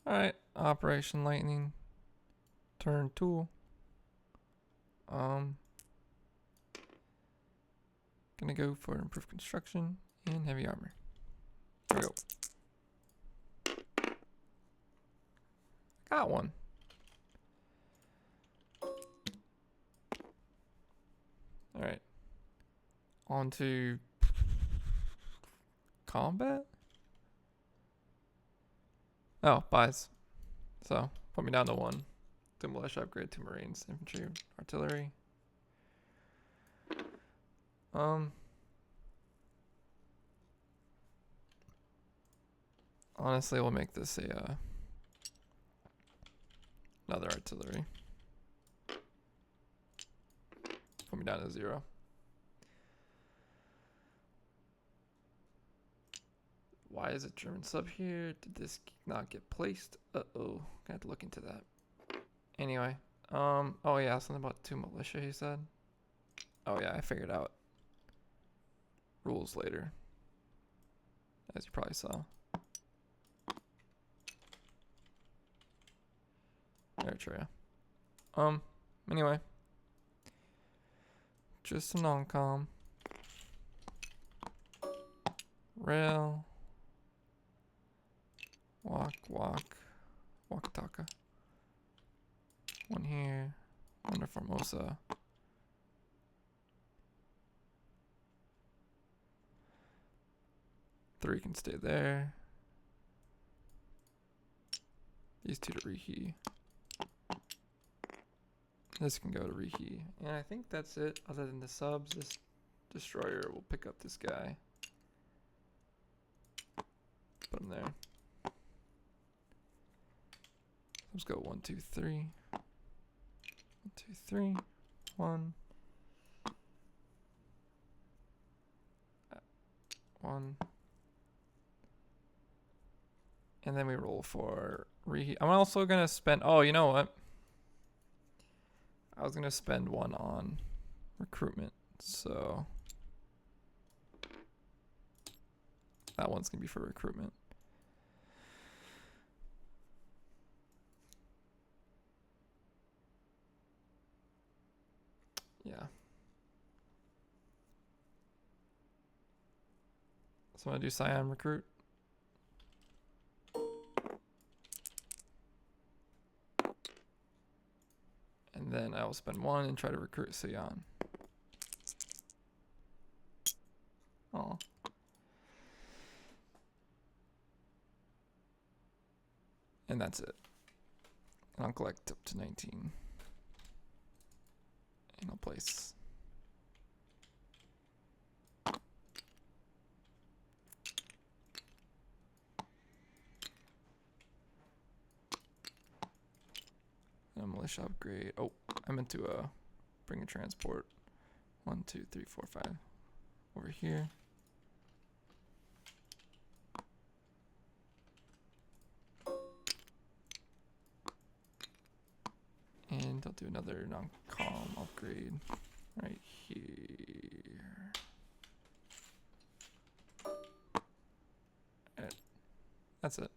Alright, Operation Lightning. Turn 2. Gonna go for improved construction and heavy armor. There we go. Got one. Alright. On to combat? Oh, buys. So, put me down to 1. 2 militia upgrade, 2 marines, infantry, artillery. Honestly, we'll make this a another artillery. Put me down to 0. Why is it German sub here? Did this not get placed? Uh-oh. Gonna have to look into that. Anyway. Oh yeah, something about 2 militia, he said. Oh yeah, I figured out. Rules later. As you probably saw. Eritrea. Anyway. Just a non-com. Rail. Wakataka. 1 here. 1 to Formosa. 3 can stay there. These 2 to Rihi. This can go to Rihi. And I think that's it. Other than the subs, this destroyer will pick up this guy. Put him there. Let's go 1, 2, 3. 1, 2, 3. 1. 1. And then we roll for Rihi. I'm also gonna spend. Oh, you know what? I was gonna spend 1 on recruitment, so that one's gonna be for recruitment. Yeah. So I'm gonna do Siam recruit. And then I will spend 1 and try to recruit Sion. Oh. And that's it. And I'll collect up to 19. And I'll place. A militia upgrade. Oh, I meant to bring a transport. 1, 2, 3, 4, 5. Over here. And I'll do another non-com upgrade right here. Alright. That's it.